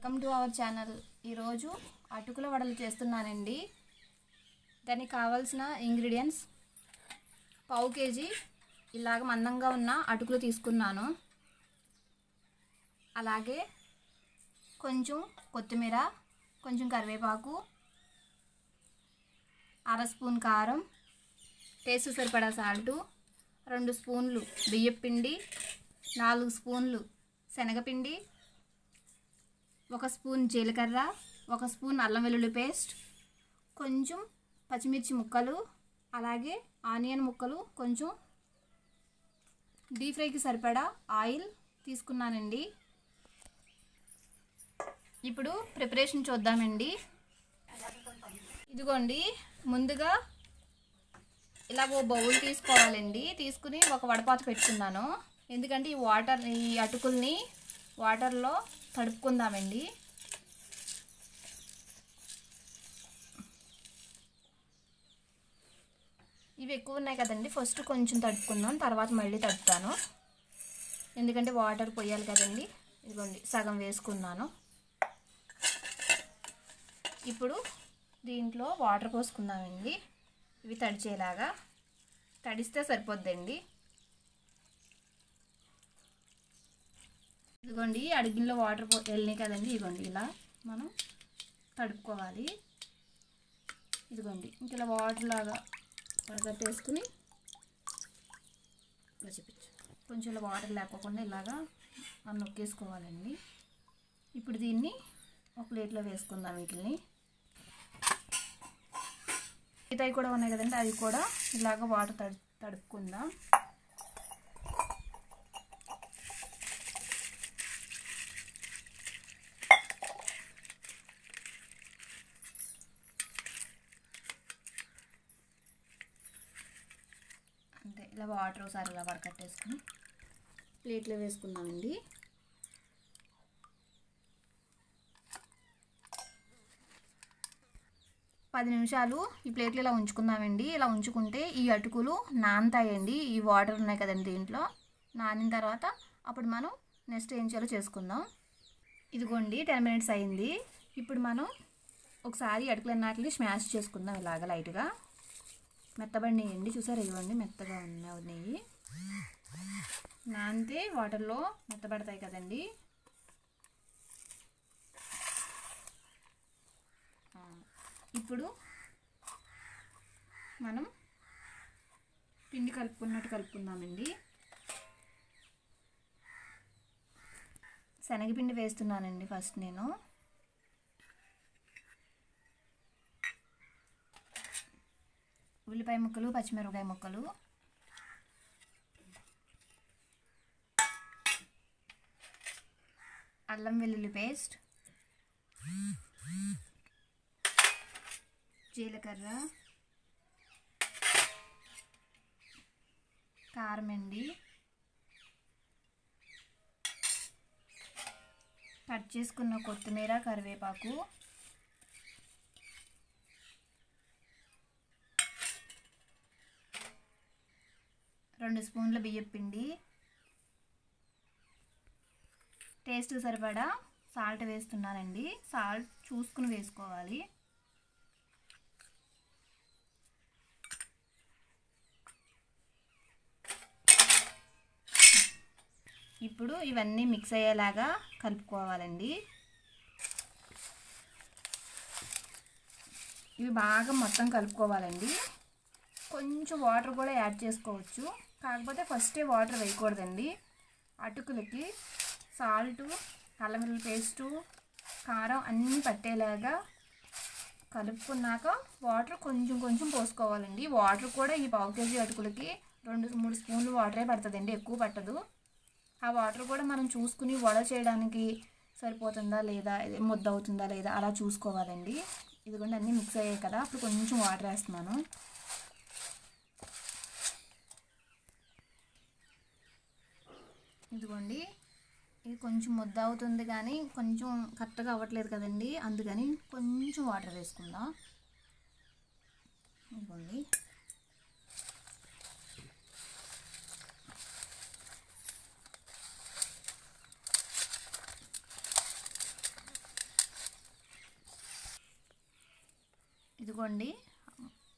Welcome to our channel. ఈరోజు అటుకుల వడలు చేస్తున్నానండి. దానికి కావాల్సిన ఇంగ్రీడియంట్స్ పావు కేజీ ఇలాగ మందంగా ఉన్న అటుకులు తీసుకున్నాను. అలాగే కొంచెం కొత్తిమీర, కొంచెం కరివేపాకు, అర స్పూన్ కారం, టేస్ట్ సరిపడా సాల్టు, 2 స్పూన్లు బియ్యపిండి, 4 స్పూన్లు శనగపిండి, 1 స్పూన్ జీలకర్ర, 1 స్పూన్ అల్లం వెల్లుల్లి పేస్ట్, కొంచెం పచ్చిమిర్చి ముక్కలు, అలాగే ఆనియన్ ముక్కలు, కొంచెం డీప్ ఫ్రైకి సరిపడా ఆయిల్ తీసుకున్నానండి. ఇప్పుడు ప్రిపరేషన్ చూద్దామండి. ఇదిగోండి, ముందుగా ఇలా ఓ బౌల్ తీసుకోవాలండి. తీసుకుని ఒక వడపాత పెట్టుకున్నాను. ఎందుకంటే ఈ అటుకుల్ని వాటర్లో తడుపుకుందామండి. ఇవి ఎక్కువ ఉన్నాయి కదండి, ఫస్ట్ కొంచెం తడుపుకుందాం, తర్వాత మళ్ళీ తడుపుతాను. ఎందుకంటే వాటర్ పోయాలి కదండి. ఇదిగోండి, సగం వేసుకున్నాను. ఇప్పుడు దీంట్లో వాటర్ పోసుకుందామండి. ఇవి తడిచేలాగా, తడిస్తే సరిపోద్దండి. ఇదిగోండి, అడిగిలో వాటర్ వెళ్ళినాయి కదండి. ఇదిగోండి, ఇలా మనం తడుపుకోవాలి. ఇదిగోండి, ఇంక ఇలా వాటర్ లాగా వడగట్టేసుకుని ఇలా చూపించు, కొంచెం ఇలా వాటర్ లేకోకుండా ఇలాగా మనం నొక్కేసుకోవాలండి. ఇప్పుడు దీన్ని ఒక ప్లేట్లో వేసుకుందాం. వీటిని మిగతాయి కూడా ఉన్నాయి కదండి, అవి కూడా ఇలాగ వాటర్ తడుపుకుందాం. అంతే, ఇలా వాటర్ ఒకసారి ఇలా వడకట్టేసుకుని ప్లేట్లో వేసుకుందామండి. పది నిమిషాలు ఈ ప్లేట్లో ఇలా ఉంచుకుందామండి. ఇలా ఉంచుకుంటే ఈ అటుకులు నానతాయండి. ఈ వాటర్ ఉన్నాయి కదండి, దీంట్లో నానిన తర్వాత అప్పుడు మనం నెక్స్ట్ ఏం చేయాలో చేసుకుందాం. ఇదిగోండి, 10 మినిట్స్ అయింది. ఇప్పుడు మనం ఒకసారి అటుకులన్నిటిని స్మాష్ చేసుకుందాం. ఇలాగ లైట్గా మెత్తబడినాయండి, చూసారు? ఇవ్వండి, మెత్తగా ఉన్నాయి. నానితే వాటర్లో మెత్తబడతాయి కదండి. ఇప్పుడు మనం పిండి కలుపుకుందామండి. శనగపిండి వేస్తున్నానండి ఫస్ట్ నేను. ఉల్లిపాయ ముక్కలు, పచ్చిమిరపకాయ ముక్కలు, అల్లం వెల్లుల్లి పేస్ట్, జీలకర్ర, కారం అండి, కట్ చేసుకున్న కొత్తిమీర, కరివేపాకు, రెండు స్పూన్ల బియ్యపిండి, టేస్ట్ సరిపడా సాల్ట్ వేస్తున్నానండి. సాల్ట్ చూసుకుని వేసుకోవాలి. ఇప్పుడు ఇవన్నీ మిక్స్ అయ్యేలాగా కలుపుకోవాలండి. ఇవి బాగా మొత్తం కలుపుకోవాలండి. కొంచెం వాటర్ కూడా యాడ్ చేసుకోవచ్చు, కాకపోతే ఫస్టే వాటర్ వేయకూడదండి. అటుకులకి సాల్టు, అల్లం వెల్లుల్లి పేస్టు, కారం అన్నీ పట్టేలాగా కలుపుకున్నాక వాటర్ కొంచెం కొంచెం పోసుకోవాలండి. వాటర్ కూడా ఈ పావు కేజీ అటుకులకి 2-3 స్పూన్లు వాటరే పడుతుందండి, ఎక్కువ పట్టదు. ఆ వాటర్ కూడా మనం చూసుకుని వడ చేయడానికి సరిపోతుందా లేదా, ముద్ద అవుతుందా లేదా అలా చూసుకోవాలండి. ఇదిగోండి, అన్నీ మిక్స్ అయ్యాయి కదా. అప్పుడు కొంచెం వాటర్ వేస్తున్నాను. ఇదిగోండి, ఇది కొంచెం ముద్ద అవుతుంది కానీ కొంచెం కరెక్ట్గా అవ్వట్లేదు కదండి, అందుకని కొంచెం వాటర్ వేసుకుందాం. ఇదిగోండి, ఇదిగోండి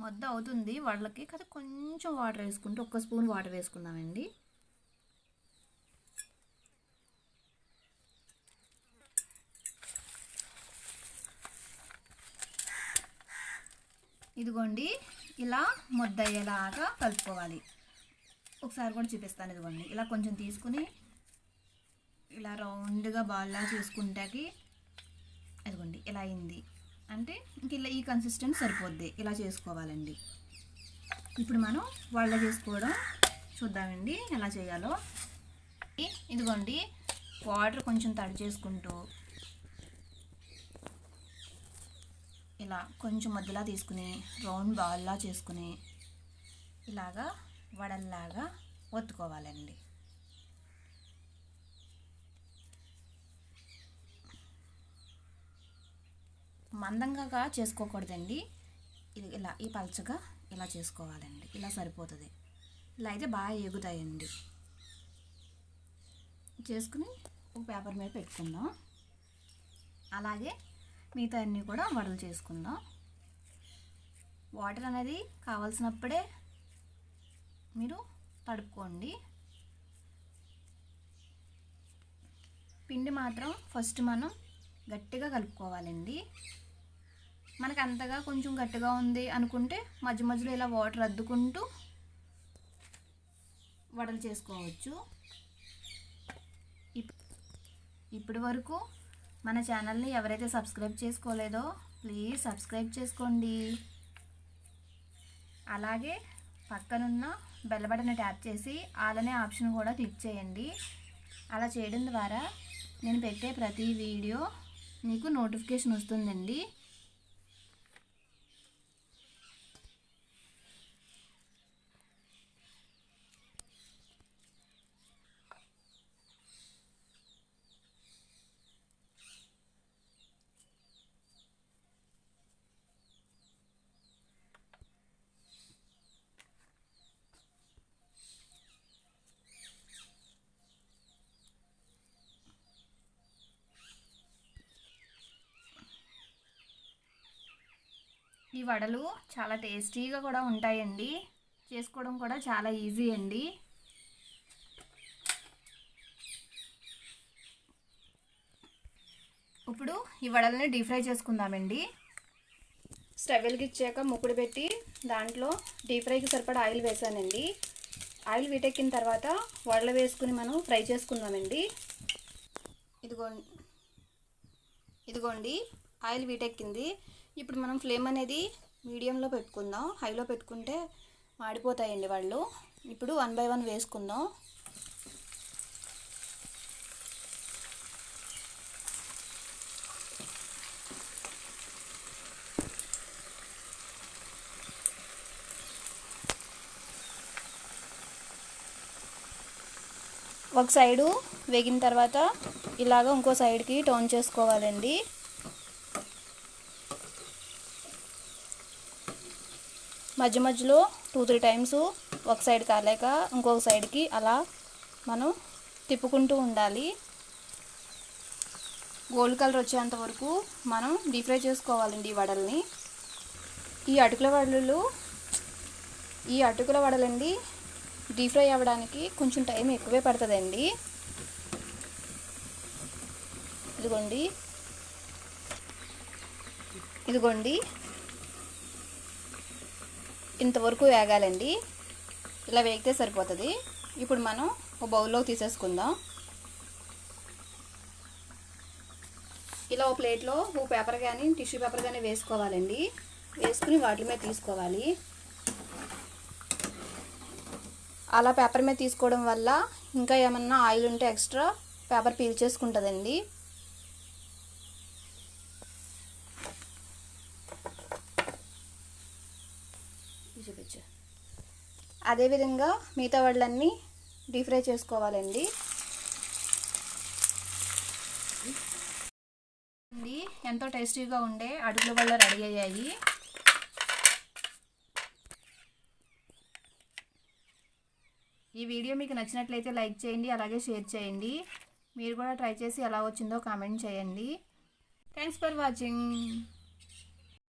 ముద్ద అవుతుంది వడలకి, కదా కొంచెం వాటర్ వేసుకుంటూ 1 స్పూన్ వాటర్ వేసుకుందామండి. ఇదిగోండి ఇలా ముద్ద అయ్యేలాగా కలుపుకోవాలి. ఒకసారి కూడా చూపిస్తాను. ఇదిగోండి ఇలా కొంచెం తీసుకుని ఇలా రౌండ్గా బాల్లా చేసుకుంటాకి ఇదిగోండి ఇలా అయింది అంటే ఇంక ఇలా ఈ కన్సిస్టెన్సీ సరిపోద్ది. ఇలా చేసుకోవాలండి. ఇప్పుడు మనం వడలు చేసుకోవడం చూద్దామండి ఎలా చేయాలో. ఇదిగోండి వాటర్ కొంచెం తడి చేసుకుంటూ ఇలా కొంచెం మధ్యలా తీసుకుని రౌండ్ బాల్లా చేసుకుని ఇలాగా వడల్లాగా ఒత్తుకోవాలండి. మందంగా చేసుకోకూడదండి. ఇది ఇలా ఈ పల్చగా ఇలా చేసుకోవాలండి. ఇలా సరిపోతుంది. ఇలా అయితే బాగా ఎగుతాయండి. చేసుకుని ఒక పేపర్ మీద పెట్టుకుందాం. అలాగే మిగతా అన్నీ కూడా వడలు చేసుకుందాం. వాటర్ అనేది కావాల్సినప్పుడే మీరు తడుపుకోండి. పిండి మాత్రం ఫస్ట్ మనం గట్టిగా కలుపుకోవాలండి. మనకు అంతగా కొంచెం గట్టిగా ఉంది అనుకుంటే మధ్య మధ్యలో ఇలా వాటర్ అద్దుకుంటూ వడలు చేసుకోవచ్చు. ఇప్పటి వరకు మన ఛానల్ని ఎవరైతే సబ్స్క్రైబ్ చేసుకోలేదో ప్లీజ్ సబ్స్క్రైబ్ చేసుకోండి. అలాగే పక్కనున్న బెల్ బటన్ ట్యాప్ చేసి ఆల్ అనే ఆప్షన్ కూడా క్లిక్ చేయండి. అలా చేయడం ద్వారా నేను పెట్టే ప్రతి వీడియో మీకు నోటిఫికేషన్ వస్తుందండి. ఈ వడలు చాలా టేస్టీగా కూడా ఉంటాయండి. చేసుకోవడం కూడా చాలా ఈజీ అండి. ఇప్పుడు ఈ వడలని డీప్ ఫ్రై చేసుకుందామండి. స్టవ్ వెలిగించాక ముక్కుడు పెట్టి దాంట్లో డీప్ ఫ్రైకి సరిపడా ఆయిల్ వేసానండి. ఆయిల్ వీటెక్కిన తర్వాత వడలు వేసుకుని మనం ఫ్రై చేసుకుందామండి. ఇదిగోండి ఆయిల్ వీటెక్కింది. ఇప్పుడు మనం ఫ్లేమ్ అనేది మీడియంలో పెట్టుకుందాం. హైలో పెట్టుకుంటే మాడిపోతాయండి వాళ్ళు. ఇప్పుడు 1 బై 1 వేసుకుందాం. ఒక సైడు వేగిన తర్వాత ఇలాగ ఇంకో సైడ్కి టర్న్ చేసుకోవాలండి. మధ్య మధ్యలో 2-3 టైమ్స్ ఒక సైడ్ కాలేక ఇంకొక సైడ్కి అలా మనం తిప్పుకుంటూ ఉండాలి. గోల్డ్ కలర్ వచ్చేంత వరకు మనం డీప్ ఫ్రై చేసుకోవాలండి ఈ వడల్ని. ఈ అటుకుల వడలండి డీప్ ఫ్రై అవ్వడానికి కొంచెం టైం ఎక్కువే పడుతుందండి. ఇదిగోండి ఇంతవరకు వేగాలండి. ఇలా వేగితే సరిపోతుంది. ఇప్పుడు మనం ఒక బౌల్లోకి తీసేసుకుందాం. ఇలా ఒక ప్లేట్లో ఒక పేపర్ కానీ టిష్యూ పేపర్ కానీ వేసుకోవాలండి. వేసుకుని వాటి మీద తీసుకోవాలి. అలా పేపర్ మీద తీసుకోవడం వల్ల ఇంకా ఏమన్నా ఆయిల్ ఉంటే ఎక్స్ట్రా పేపర్ పీల్చేసుకుంటుందండి. అదేవిధంగా మిగతా వడలన్నీ డీప్ ఫ్రై చేసుకోవాలండి. ఎంతో టేస్టీగా ఉండే అటుకుల వడలు రెడీ అయ్యాయి. ఈ వీడియో మీకు నచ్చినట్లయితే లైక్ చేయండి, అలాగే షేర్ చేయండి. మీరు కూడా ట్రై చేసి ఎలా వచ్చిందో కామెంట్ చేయండి. Thanks for watching.